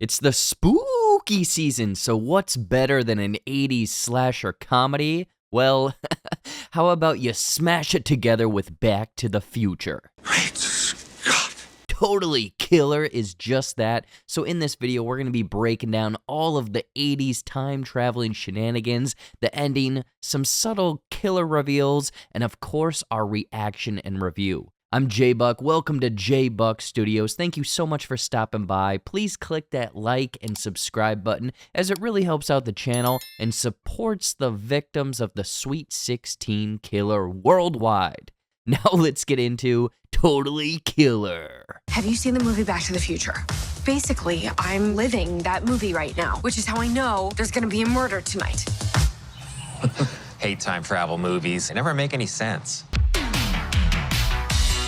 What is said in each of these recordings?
It's the spooky season, so what's better than an 80s slasher comedy? Well, how about you smash it together with Back to the Future? Great Scott! Totally Killer is just that. So in this video, we're going to be breaking down all of the 80s time-traveling shenanigans, the ending, some subtle killer reveals, and of course, our reaction and review. I'm JBuck. Welcome to JBuck Studios. Thank you so much for stopping by. Please click that like and subscribe button as it really helps out the channel and supports the victims of the Sweet 16 Killer worldwide. Now let's get into Totally Killer. Have you seen the movie Back to the Future? Basically, I'm living that movie right now, which is how I know there's gonna be a murder tonight. Hate time travel movies. They never make any sense.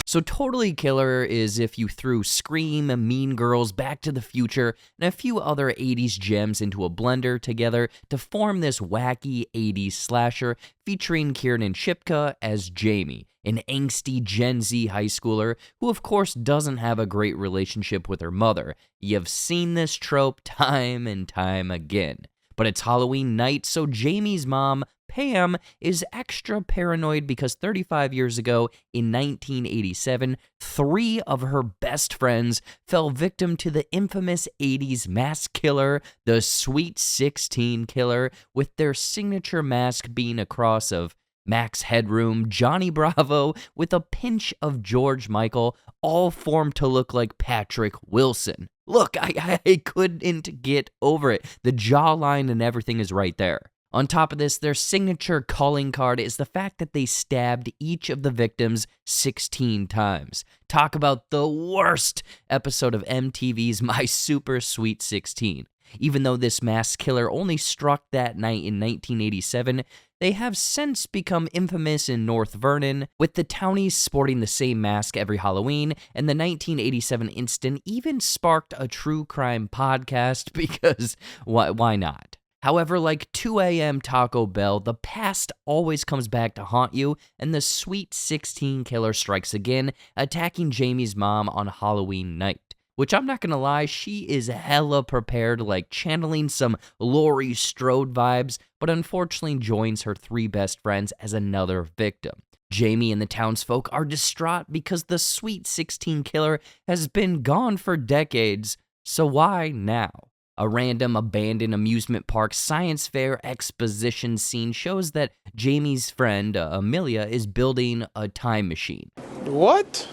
So Totally Killer is if you threw Scream, Mean Girls, Back to the Future, and a few other 80s gems into a blender together to form this wacky 80s slasher featuring Kiernan Shipka as Jamie, an angsty Gen Z high schooler who of course doesn't have a great relationship with her mother. You've seen this trope time and time again. But it's Halloween night, so Jamie's mom, Pam, is extra paranoid because 35 years ago, in 1987, 3 of her best friends fell victim to the infamous 80s mass killer, the Sweet 16 Killer, with their signature mask being a cross of Max Headroom, Johnny Bravo, with a pinch of George Michael, all formed to look like Patrick Wilson. Look, I couldn't get over it. The jawline and everything is right there. On top of this, their signature calling card is the fact that they stabbed each of the victims 16 times. Talk about the worst episode of MTV's My Super Sweet 16. Even though this mass killer only struck that night in 1987, they have since become infamous in North Vernon, with the townies sporting the same mask every Halloween, and the 1987 incident even sparked a true crime podcast because why not? However, like 2 a.m. Taco Bell, the past always comes back to haunt you, and the Sweet 16 Killer strikes again, attacking Jamie's mom on Halloween night. Which I'm not gonna lie, she is hella prepared, like channeling some Laurie Strode vibes, but unfortunately joins her 3 best friends as another victim. Jamie and the townsfolk are distraught because the Sweet 16 Killer has been gone for decades, so why now? A random abandoned amusement park science fair exposition scene shows that Jamie's friend, Amelia, is building a time machine. What?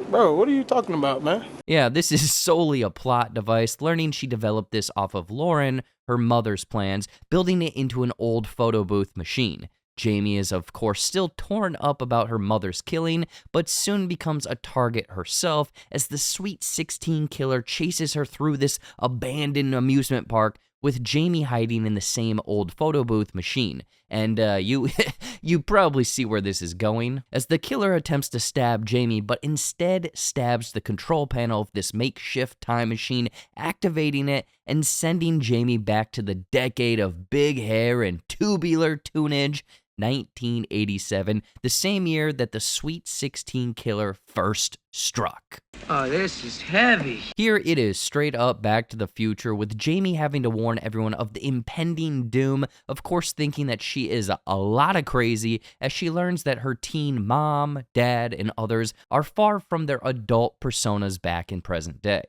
Bro, what are you talking about, man? Yeah, this is solely a plot device, learning she developed this off of Lauren, her mother's plans, building it into an old photo booth machine. Jamie is, of course, still torn up about her mother's killing, but soon becomes a target herself as the Sweet 16 Killer chases her through this abandoned amusement park, with Jamie hiding in the same old photo booth machine. And you probably see where this is going, as the killer attempts to stab Jamie, but instead stabs the control panel of this makeshift time machine, activating it and sending Jamie back to the decade of big hair and tubular tunage, 1987, the same year that the Sweet 16 Killer first struck. Oh, this is heavy. Here it is, straight up Back to the Future, with Jamie having to warn everyone of the impending doom, of course thinking that she is a lot of crazy, as she learns that her teen mom, dad, and others are far from their adult personas back in present day.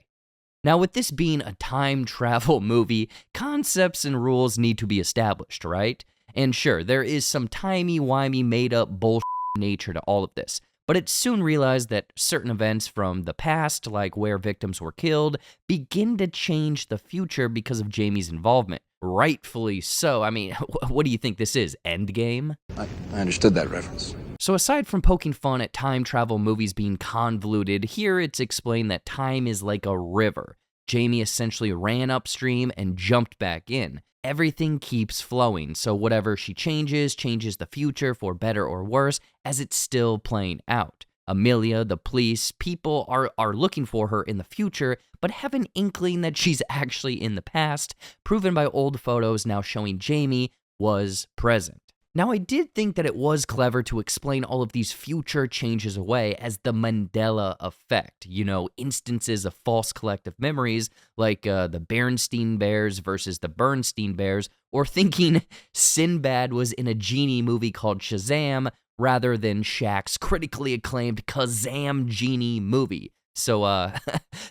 Now, with this being a time travel movie, concepts and rules need to be established, right? And sure, there is some timey-wimey made-up bullshit nature to all of this, but it's soon realized that certain events from the past, like where victims were killed, begin to change the future because of Jamie's involvement. Rightfully so. I mean, what do you think this is, Endgame? I understood that reference. So aside from poking fun at time travel movies being convoluted, here it's explained that time is like a river. Jamie essentially ran upstream and jumped back in. Everything keeps flowing, so whatever she changes the future for better or worse as it's still playing out. Amelia, the police, people are looking for her in the future, but have an inkling that she's actually in the past, proven by old photos now showing Jamie was present. Now, I did think that it was clever to explain all of these future changes away as the Mandela effect, instances of false collective memories like the Berenstain Bears versus the Bernstein Bears, or thinking Sinbad was in a genie movie called Shazam rather than Shaq's critically acclaimed Kazam Genie movie. So,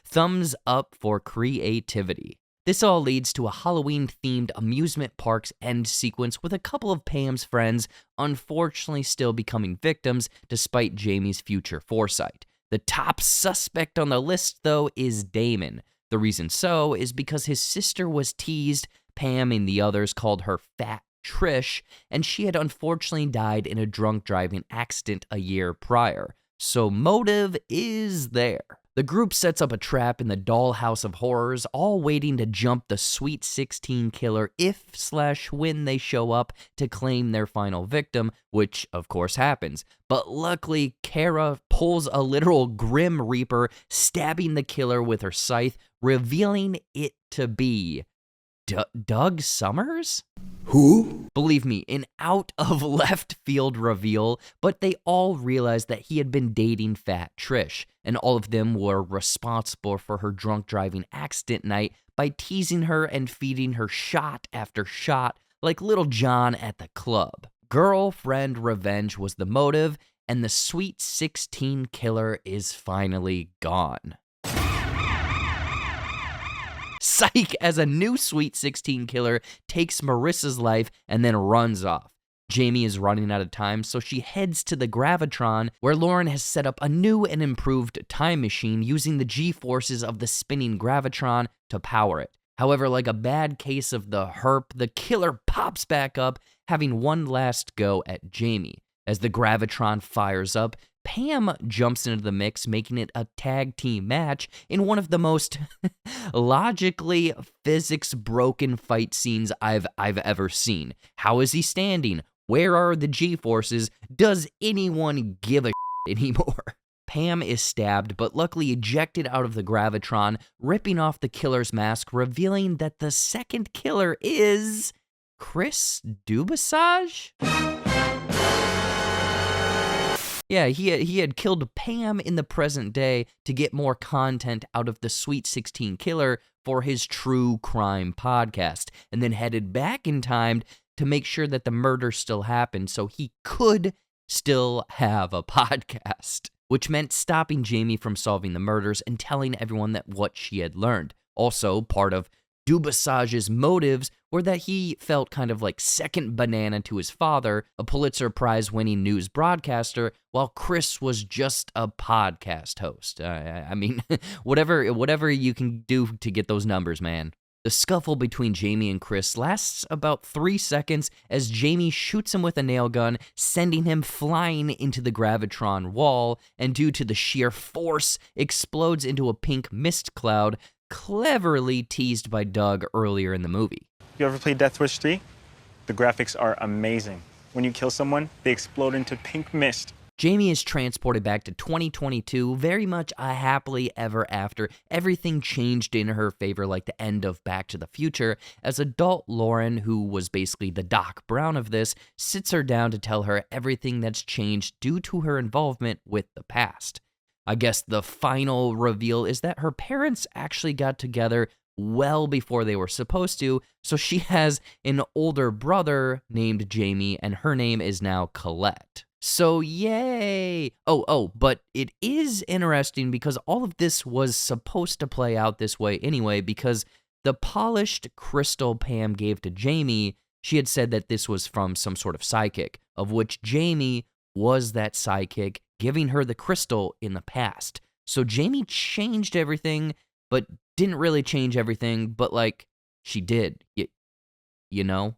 thumbs up for creativity. This all leads to a Halloween-themed amusement park's end sequence with a couple of Pam's friends unfortunately still becoming victims despite Jamie's future foresight. The top suspect on the list, though, is Damon. The reason so is because his sister was teased, Pam and the others called her Fat Trish, and she had unfortunately died in a drunk driving accident a year prior. So motive is there. The group sets up a trap in the dollhouse of horrors, all waiting to jump the Sweet 16 killer if/when they show up to claim their final victim, which of course happens. But luckily, Kara pulls a literal Grim Reaper, stabbing the killer with her scythe, revealing it to be Doug Summers? Who? Believe me, an out-of-left-field reveal, but they all realized that he had been dating Fat Trish, and all of them were responsible for her drunk driving accident night by teasing her and feeding her shot after shot like Little John at the club. Girlfriend revenge was the motive, and the Sweet 16 killer is finally gone. Psych, as a new Sweet 16 killer takes Marissa's life and then runs off. Jamie is running out of time, so she heads to the Gravitron, where Lauren has set up a new and improved time machine using the G-forces of the spinning Gravitron to power it. However, like a bad case of the herp, the killer pops back up, having one last go at Jamie. As the Gravitron fires up, Pam jumps into the mix, making it a tag team match in one of the most logically physics-broken fight scenes I've ever seen. How is he standing? Where are the G-forces? Does anyone give a anymore? Pam is stabbed, but luckily ejected out of the Gravitron, ripping off the killer's mask, revealing that the second killer is Chris Dubasage? Yeah, he had killed Pam in the present day to get more content out of the Sweet 16 killer for his true crime podcast, and then headed back in time to make sure that the murder still happened so he could still have a podcast, which meant stopping Jamie from solving the murders and telling everyone that what she had learned. Also, part of Dubasage's motives were that he felt kind of like second banana to his father, a Pulitzer Prize-winning news broadcaster, while Chris was just a podcast host. I mean, whatever you can do to get those numbers, man. The scuffle between Jamie and Chris lasts about 3 seconds as Jamie shoots him with a nail gun, sending him flying into the Gravitron wall, and due to the sheer force, explodes into a pink mist cloud, cleverly teased by Doug earlier in the movie. You ever played Death Wish 3? The graphics are amazing. When you kill someone, they explode into pink mist. Jamie is transported back to 2022, very much a happily ever after. Everything changed in her favor like the end of Back to the Future, as adult Lauren, who was basically the Doc Brown of this, sits her down to tell her everything that's changed due to her involvement with the past. I guess the final reveal is that her parents actually got together well before they were supposed to, so she has an older brother named Jamie, and her name is now Colette. So yay! But it is interesting because all of this was supposed to play out this way anyway, because the polished crystal Pam gave to Jamie, she had said that this was from some sort of psychic, of which Jamie was that psychic, giving her the crystal in the past. So Jamie changed everything, but didn't really change everything, but like, she did, you know?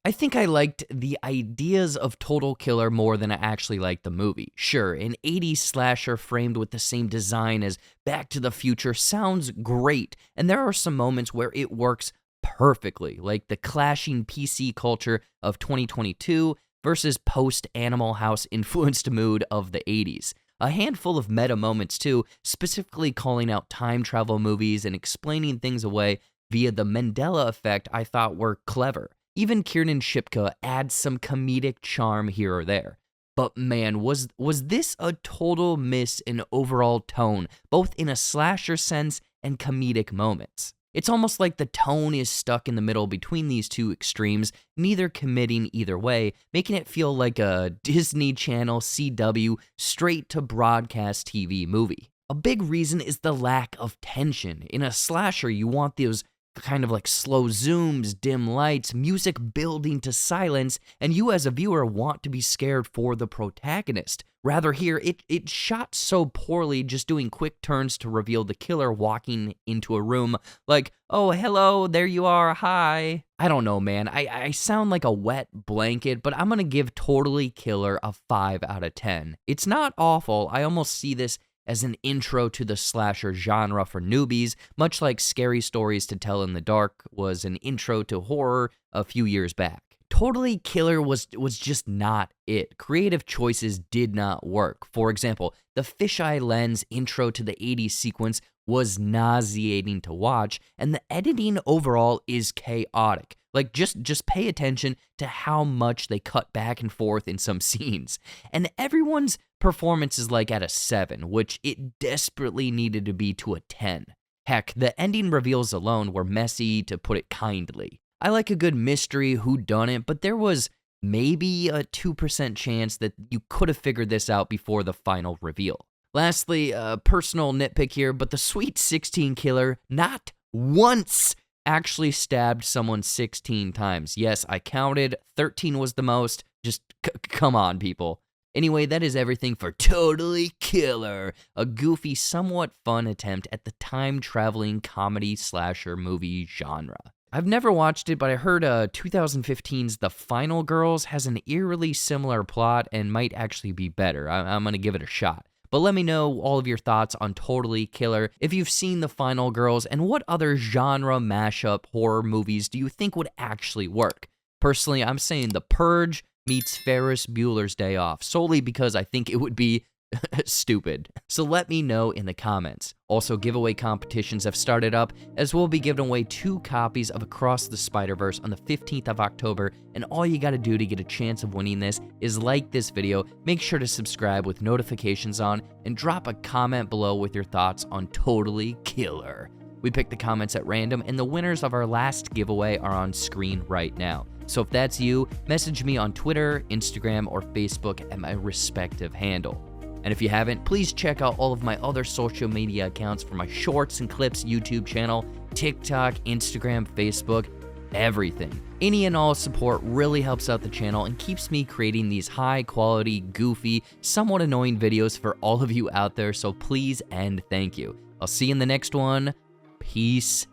I think I liked the ideas of Total Killer more than I actually liked the movie. Sure, an 80s slasher framed with the same design as Back to the Future sounds great, and there are some moments where it works perfectly, like the clashing PC culture of 2022 versus post-Animal House-influenced mood of the 80s. A handful of meta moments, too, specifically calling out time travel movies and explaining things away via the Mandela effect I thought were clever. Even Kiernan Shipka adds some comedic charm here or there. But man, was this a total miss in overall tone, both in a slasher sense and comedic moments. It's almost like the tone is stuck in the middle between these two extremes, neither committing either way, making it feel like a Disney Channel CW straight to broadcast TV movie. A big reason is the lack of tension. In a slasher, you want those kind of like slow zooms, dim lights, music building to silence, and you as a viewer want to be scared for the protagonist. Rather here, it shot so poorly, just doing quick turns to reveal the killer walking into a room like, oh, hello, there you are, hi. I don't know, man. I sound like a wet blanket, but I'm gonna give Totally Killer a 5 out of 10. It's not awful. I almost see this as an intro to the slasher genre for newbies, much like Scary Stories to Tell in the Dark was an intro to horror a few years back. Totally Killer was just not it. Creative choices did not work. For example, the fisheye lens intro to the 80s sequence was nauseating to watch, and the editing overall is chaotic. Like, just pay attention to how much they cut back and forth in some scenes. And everyone's performance is like at a 7, which it desperately needed to be to a 10. Heck, the ending reveals alone were messy, to put it kindly. I like a good mystery whodunit, but there was maybe a 2% chance that you could have figured this out before the final reveal. Lastly, a personal nitpick here, but the Sweet 16 killer not once actually stabbed someone 16 times. Yes, I counted. 13 was the most. Just come on, people. Anyway, that is everything for Totally Killer, a goofy, somewhat fun attempt at the time-traveling comedy slasher movie genre. I've never watched it, but I heard 2015's The Final Girls has an eerily similar plot and might actually be better. I'm going to give it a shot. But let me know all of your thoughts on Totally Killer, if you've seen The Final Girls, and what other genre mashup horror movies do you think would actually work? Personally, I'm saying The Purge meets Ferris Bueller's Day Off, solely because I think it would be stupid. So let me know in the comments. Also, giveaway competitions have started up, as we'll be giving away 2 copies of Across the Spider-Verse on the 15th of October, and all you gotta do to get a chance of winning this is like this video, make sure to subscribe with notifications on, and drop a comment below with your thoughts on Totally Killer. We picked the comments at random, and the winners of our last giveaway are on screen right now. So if that's you, message me on Twitter, Instagram, or Facebook at my respective handle. And if you haven't, please check out all of my other social media accounts for my Shorts and Clips YouTube channel, TikTok, Instagram, Facebook, everything. Any and all support really helps out the channel and keeps me creating these high quality, goofy, somewhat annoying videos for all of you out there, so please and thank you. I'll see you in the next one. Peace